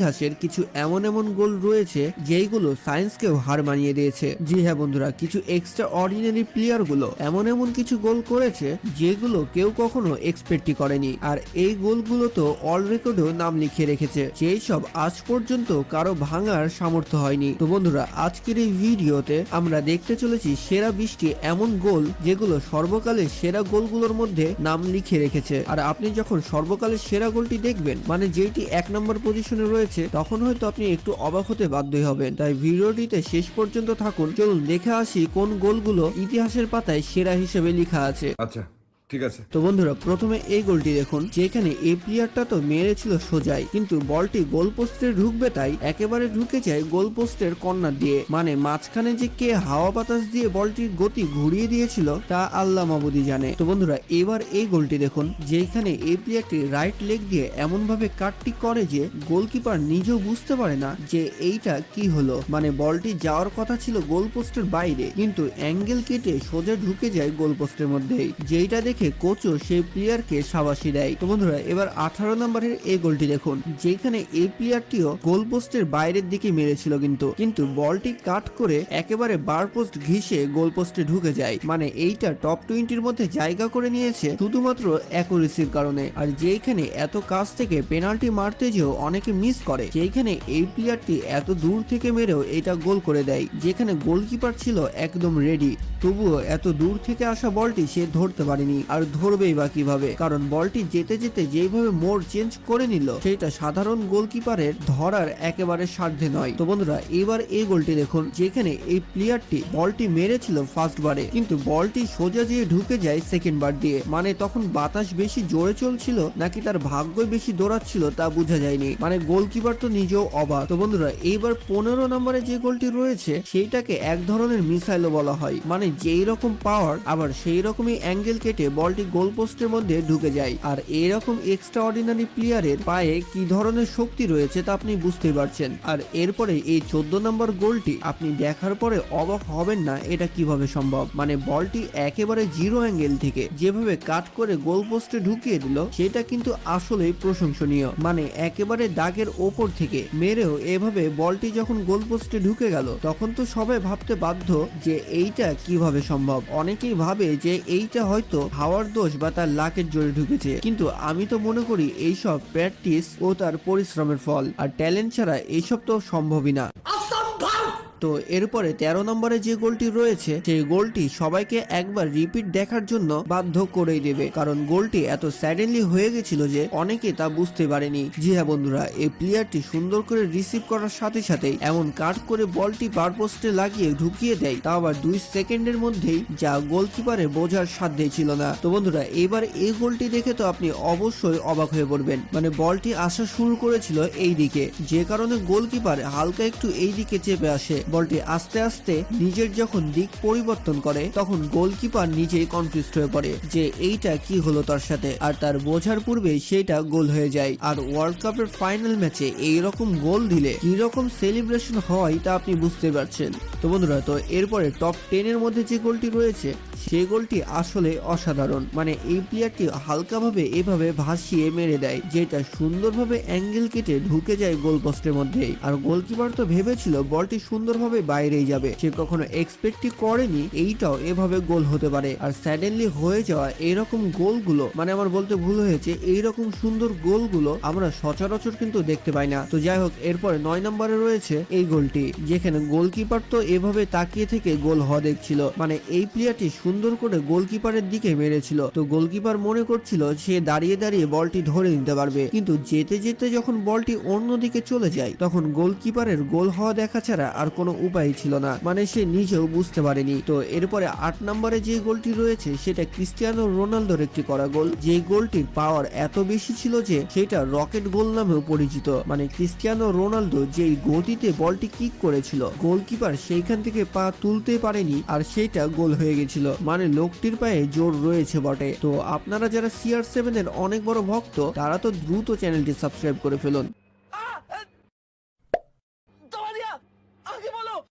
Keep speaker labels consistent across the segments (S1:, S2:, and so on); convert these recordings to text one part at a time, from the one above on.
S1: ইতিহাসের কিছু এমন এমন গোল রয়েছে যেইগুলো সায়েন্সকেও হার মানিয়ে দিয়েছে। জি হ্যাঁ বন্ধুরা, কিছু এক্সট্রা অর্ডিনারি প্লেয়ার গুলো এমন এমন কিছু গোল করেছে যেগুলো কেউ কখনো এক্সপেক্টই করেনি, আর এই গোলগুলো তো অল রেকর্ডেও নাম লিখিয়ে রেখেছে, যেই সব আজ পর্যন্ত কারো ভাঙার সামর্থ্য হয়নি। তো বন্ধুরা, আজকের এই ভিডিওতে আমরা দেখতে চলেছি সেরা 20টি এমন গোল যেগুলো সর্বকালের সেরা গোলগুলোর মধ্যে নাম লিখিয়ে রেখেছে। আর আপনি যখন সর্বকালের সেরা গোলটি দেখবেন, মানে যেটি 1 নম্বর পজিশনে রয়েছে, তখন হয়তো আপনি একটু অবাক হতে বাধ্যই হবেন। তাই ভিডিওটিতে শেষ পর্যন্ত থাকুন। চলুন দেখে আসি কোন গোলগুলো ইতিহাসের পাতায় সেরা হিসেবে লেখা আছে।
S2: আচ্ছা, ঠিক আছে।
S1: তো বন্ধুরা, প্রথমে এই গোলটি দেখুন, যেখানে এই প্লেয়ারটা তো মেরেছিল সোজাই, কিন্তু বলটি গোল পোস্টে ঢুকবে তাই একেবারে ঢুকে যায় গোল পোস্টের কর্নার দিয়ে। মানে মাঝখানে যে কে হাওয়া বাতাস দিয়ে বলটির গতি ঘুরিয়ে দিয়েছিল তা আল্লাহ মাবুদি জানে। তো বন্ধুরা, এবার এই গোলটি দেখুন, যেখানে এই প্লেয়ারটি রাইট লেগ দিয়ে এমন ভাবে কাটটি করে যে গোলকিপার নিজেও বুঝতে পারে না যে এইটা কি হলো। মানে বলটি যাওয়ার কথা ছিল গোল পোস্টের বাইরে, কিন্তু অ্যাঙ্গেল কেটে সোজা ঢুকে যায় গোল পোস্টের মধ্যেই, যেইটা দেখে কোচও সেই প্লেয়ারকে শাবাশি দেয়। তো বন্ধুরা, এবার 18 নম্বরের এই গোলটি দেখুন, যেখানে এই প্লেয়ারটিও গোল পোস্টের বাইরের দিকে মেরেছিল, কিন্তু বলটি কাট করে একেবারে বার পোস্ট ঘিসে গোল পোস্টে ঢুকে যায়। মানে এইটা টপ 20-র মধ্যে জায়গা করে নিয়েছে শুধুমাত্র অ্যাকুরেসির কারণে। আর যেখানে এত কাছ থেকে পেনাল্টি মারতে যেও অনেকে মিস করে, যেখানে এই প্লেয়ারটি এত দূর থেকে মেরেও এটা গোল করে দেয়, যেখানে গোলকিপার ছিল একদম রেডি, তবুও এত দূর থেকে আসা বলটি সে ধরতে পারেনি। আর ধরবেই বা কিভাবে, কারণ বলটি যেতে যেতে যেইভাবে মোড় চেঞ্জ করে নিল, সেটা সাধারণ গোলকিপারের ধরার একেবারে সাধ্যে নয়। তো বন্ধুরা, এবার এই গোলটি দেখুন, যেখানে এই প্লেয়ারটি বলটি মেরেছিল ফার্স্ট বারে, কিন্তু বলটি সোজা যেয়ে ঢুকে যায় সেকেন্ড বার দিয়ে। মানে তখন বাতাস বেশি জোরে চলছিল নাকি তার ভাগ্যই বেশি দৌড়াচ্ছিল তা বোঝা যায়নি। মানে গোলকিপার তো নিজেও অবাক। তো বন্ধুরা, এইবার 15 নম্বরে যে গোলটি রয়েছে সেইটাকে এক ধরনের মিসাইলও বলা হয়। মানে যেই রকম পাওয়ার আবার সেই রকমই অ্যাঙ্গেল কেটে বলটি গোল পোস্টের মধ্যে ঢুকে যায়। আর এরকম এক্সট্রা অর্ডিনারি প্লেয়ারের পায়ে কি ধরনের শক্তি রয়েছে তা আপনি বুঝতেই পারছেন। আর এরপরে এই 14 নম্বর গোলটি আপনি দেখার পরে অবাক হবেন না এটা কিভাবে সম্ভব। মানে বলটি একেবারে জিরো অ্যাঙ্গেল থেকে যেভাবে কাট করে গোল পোস্টে ঢুকিয়ে দিল, সেটা কিন্তু আসলেই প্রশংসনীয়। মানে একেবারে দাগের ওপর থেকে মেরেও এভাবে বলটি যখন গোল পোস্টে ঢুকে গেল, তখন তো সবাই ভাবতে বাধ্য যে এইটা কিভাবে সম্ভব। অনেকেই ভাবে যে এইটা হয়তো হাওয়ার দোষ বা তার লাকের জোরে ঢুকেছে, কিন্তু আমি তো মনে করি এইসব প্র্যাকটিস ও তার পরিশ্রমের ফল, আর ট্যালেন্ট ছাড়া এইসব তো সম্ভবই না। তো এরপরে 13 নম্বরে যে গোলটি রয়েছে, সেই গোলটি সবাইকে একবার রিপিট দেখার জন্য বাধ্য করেই দেবে, কারণ গোলটি এত স্যাডেনলি হয়ে গেছিল যে অনেকে তা বুঝতে পারেনি। জি হ্যাঁ বন্ধুরা, এই প্লেয়ারটি সুন্দর করে রিসিভ করার সাথে সাথেই এমন কাট করে বলটি বার পোস্টে লাগিয়ে ঢুকিয়ে দেয়, তা আবার 2 সেকেন্ডের মধ্যেই, যা গোলকিপারে বোঝার সাধ্যই ছিল না। তো বন্ধুরা, এবার এই গোলটি দেখে তো আপনি অবশ্যই অবাক হয়ে পড়বেন। মানে বলটি আসা শুরু করেছিল এই দিকে, যে কারণে গোলকিপার হালকা একটু এই দিকে চেপে আসে। বলটি আস্তে আস্তে নিজের যখন দিক পরিবর্তন করে, তখন গোলকিপার নিজেই কনফিউজড হয়ে পড়ে যে এইটা কি হলো তার সাথে, আর তার বোঝার পূর্বে সেটা গোল হয়ে যায়। আর ওয়ার্ল্ড কাপের ফাইনাল ম্যাচে এইরকম গোল দিলে কি রকম সেলিব্রেশন হয় তা আপনি বুঝতে পারছেন। তো বন্ধুরা, তো এরপরে টপ 10 এর মধ্যে যে গোলটি রয়েছে, সেই গোলটি আসলে অসাধারণ। মানে এই প্লেয়ারটি হালকাভাবে এভাবে ভাসিয়ে মেরে দেয়, যেটা সুন্দরভাবে অ্যাঙ্গেল কেটে ঢুকে যায় গোল পোস্টের মধ্যে। আর গোলকিপার তো ভেবেছিল বলটি সুন্দরভাবে বাইরেই যাবে, সে কখনো এক্সপেক্টই করেনি এইটাও এভাবে গোল হতে পারে। আর স্যাডেনলি হয়ে যাওয়া এইরকম গোলগুলো, মানে আমার বলতে ভুল হয়েছে, এইরকম সুন্দর গোলগুলো আমরা সচরাচর কিন্তু দেখতে পাই না। তো যাই হোক, এরপরে 9 নম্বরে রয়েছে এই গোলটি, যেখানে গোলকিপার তো এভাবে তাকিয়ে থেকে গোল হওয়া দেখছিল। মানে এই প্লেয়ারটি সুন্দর করে গোলকিপারের দিকে মেরেছিল, তো গোলকিপার মনে করছিল সে দাঁড়িয়ে দাঁড়িয়ে বলটি ধরে নিতে পারবে, কিন্তু যেতে যেতে যখন বলটি অন্যদিকে চলে যায়, তখন গোলকিপারের গোল হওয়া দেখা ছাড়া আর কোনো উপায় ছিল না। মানে সে নিজেও বুঝতে পারেনি। তো এরপরে 8 নম্বরে যে গোলটি রয়েছে, সেটা ক্রিস্টিয়ানো রোনালদোর একটি করা গোল, যে গোলটির পাওয়ার এত বেশি ছিল যে সেটা রকেট গোল নামেও পরিচিত। মানে ক্রিস্টিয়ানো রোনালদো যেই গতিতে বলটি কিক করেছিল, গোলকিপার সেইখান থেকে পা তুলতে পারেনি, আর সেটা গোল হয়ে গেছিল। মানে লোকটির পায়ে জোর রয়েছে বটে। তো আপনারা যারা CR7 এর অনেক বড় ভক্ত, তারা তো দ্রুত চ্যানেলটি সাবস্ক্রাইব করে ফেলুন।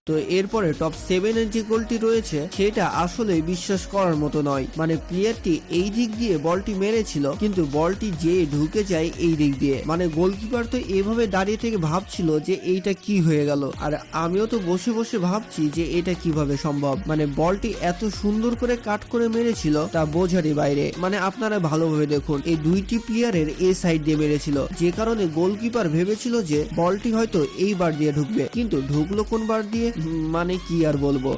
S1: তো এরপরে টপ 7 এর যে গোলটি রয়েছে সেটা আসলে বিশ্বাস করার মতো নয়। মানে প্লেয়ারটি এই দিক দিয়ে বলটি মেরেছিল কিন্তু বলটি যে ঢুকে যায় এই দিক দিয়ে। মানে গোলকিপার তো এভাবে দাঁড়িয়ে থেকে ভাবছিল যে এইটা কি হয়ে গেল, আর আমিও তো বসে বসে ভাবছি যে এটা কিভাবে সম্ভব। মানে বলটি এত সুন্দর করে কাট করে মেরেছিল তা বোঝারই বাইরে। মানে আপনারা ভালোভাবে দেখুন, এই দুইটি প্লেয়ারের এ সাইড দিয়ে মেরেছিল, যে কারণে গোলকিপার ভেবেছিল যে বলটি হয়তো এই বার দিয়ে ঢুকবে, কিন্তু ঢুকলো কোন বার দিয়ে মানে কি আর বলবো।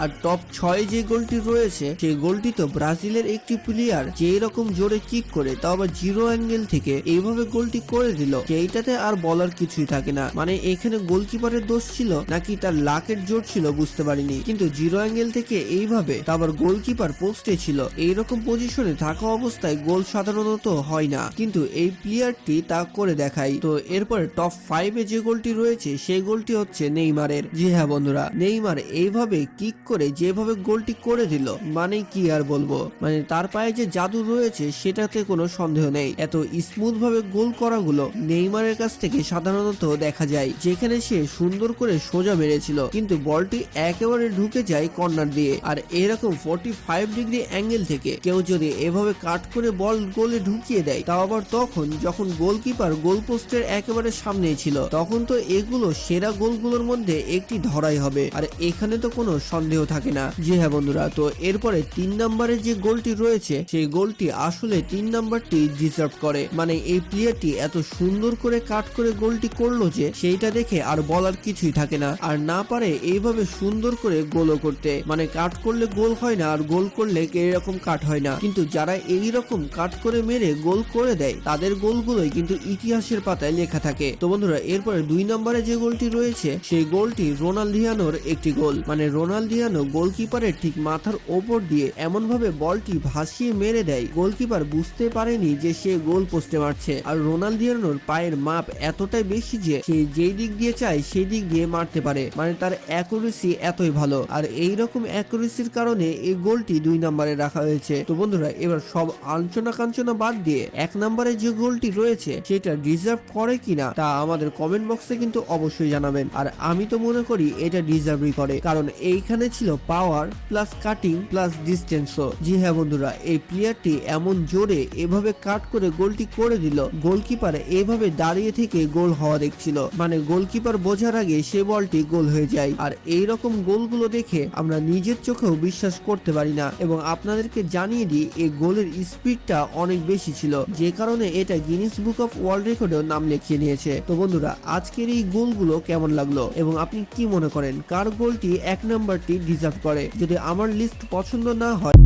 S1: আর টপ 6 যে গোলটি রয়েছে সেই গোলটি তো ব্রাজিলের একটি প্লেয়ার যে এরকম জোরে কিক করে তাও আবার জিরো অ্যাঙ্গেল থেকে এইভাবে গোলটি করে দিল, সেইটাতে আর বলার কিছুই থাকে না। মানে এখানে গোলকিপারের দোষ ছিল নাকি তার লাকের জোর ছিল বুঝতে পারিনি, কিন্তু জিরো অ্যাঙ্গেল থেকে এইভাবে তা আবার গোলকিপার পোস্টে ছিল, এইরকম পজিশনে থাকা অবস্থায় গোল সাধারণত হয় না, কিন্তু এই প্লেয়ারটি তা করে দেখায়। তো এরপরে টপ 5 এ যে গোলটি রয়েছে সেই গোলটি হচ্ছে নেইমারের। জি হ্যাঁ বন্ধুরা, নেইমার এইভাবে কিক করে যেভাবে গোলটি করে দিল মানে কি আর বলবো। মানে তার পায়ে যে জাদু রয়েছে সেটাতে কোনো সন্দেহ নেই। এত স্মুথ ভাবে গোল করাগুলো নেইমারের কাছ থেকে সাধারণত দেখা যায়, যেখানে সে সুন্দর করে সোজা মেরেছিল কিন্তু বলটি একেবারে ঢুকে যায় কর্নার দিয়ে। আর এরকম 45 ডিগ্রি অ্যাঙ্গেল থেকে কেউ যদি এভাবে কাট করে বল গোলে ঢুকিয়ে দেয়, তাও আবার তখন যখন গোলকিপার গোল পোস্টের একেবারে সামনেই ছিল, তখন তো এগুলো সেরা গোলগুলোর মধ্যে একটি ধরাই হবে, আর এখানে তো কোনো সন্দেহ থাকে না। জি হ্যাঁ বন্ধুরা, তো এরপরে 3 নম্বরে যে গোলটি রয়েছে সেই গোলটি আসলে 3 নাম্বারটি ডিজার্ভ করে। মানে এই প্লেয়ারটি এত সুন্দর করে কাট করে গোলটি করলো যে সেইটা দেখে আর বলার কিছুই থাকে না। আর না পারে এইভাবে সুন্দর করে গোলও করতে, মানে কাট করলে গোল হয় না আর গোল করলে এরকম কাট হয় না, কিন্তু যারা এইরকম কাট করে মেরে গোল করে দেয় তাদের গোলগুলোই কিন্তু ইতিহাসের পাতায় লেখা থাকে। তো বন্ধুরা এরপরে 2 নম্বরে যে গোলটি রয়েছে সেই গোলটি রোনালদিয়ানোর একটি গোল। মানে রোনালদিয়ানো গোলকিপারের ঠিক মাথার ওপর দিয়ে এমন ভাবে বলটি ভাসিয়ে মেরে দেয়, গোলকিপার বুঝতে পারেনি যে সে গোল পোস্টে মারছে। আর রোনালদিয়ানোর পায়ের মাপ এতটাই বেশি যে সে যেই দিক দিয়ে চায় সেই দিক দিয়ে মারতে পারে, মানে তার অ্যাকুরেসি এতই ভালো। আর এইরকম অ্যাকুরেসির কারণে এই গোলটি 2 নম্বরে রাখা হয়েছে। তো বন্ধুরা এবার সব আলোচনা কাঞ্চনা বাদ দিয়ে 1 নম্বরে যে গোলটি রয়েছে সেটা ডিজার্ভ করে কিনা তা আমাদের কমেন্ট বক্সে কিন্তু অবশ্যই জানাবেন। আর আমি তো মনে করি এটা ডিজার্ভই করে, কারণ এইখানে ছিল পাওয়ার প্লাস কাটিং প্লাস ডিস্টেন্সও। জি হ্যাঁ বন্ধুরা, এই প্লেয়ারটি এমন জোরে এভাবে কাট করে গোলটি করে দিল, গোলকিপার এভাবে দাঁড়িয়ে থেকে গোল হওয়া দেখছিল। মানে গোলকিপার বোঝার আগে সে বলটি গোল হয়ে যায়। আর এই রকম গোলগুলো দেখে আমরা নিজের চোখেও বিশ্বাস করতে পারি না, এবং আপনাদেরকে জানিয়ে দিই এই গোলের স্পিডটা অনেক বেশি ছিল, যে কারণে এটা গিনিস বুক অফ ওয়ার্ল্ড রেকর্ডেও নাম লিখিয়ে নিয়েছে। তো বন্ধুরা আজকের এই গোলগুলো কেমন লাগলো এবং আপনি কি মনে করেন কার গোলটি 1 নম্বরটি ডিজার্ভ করে? যদি আমার লিস্ট পছন্দ না হয়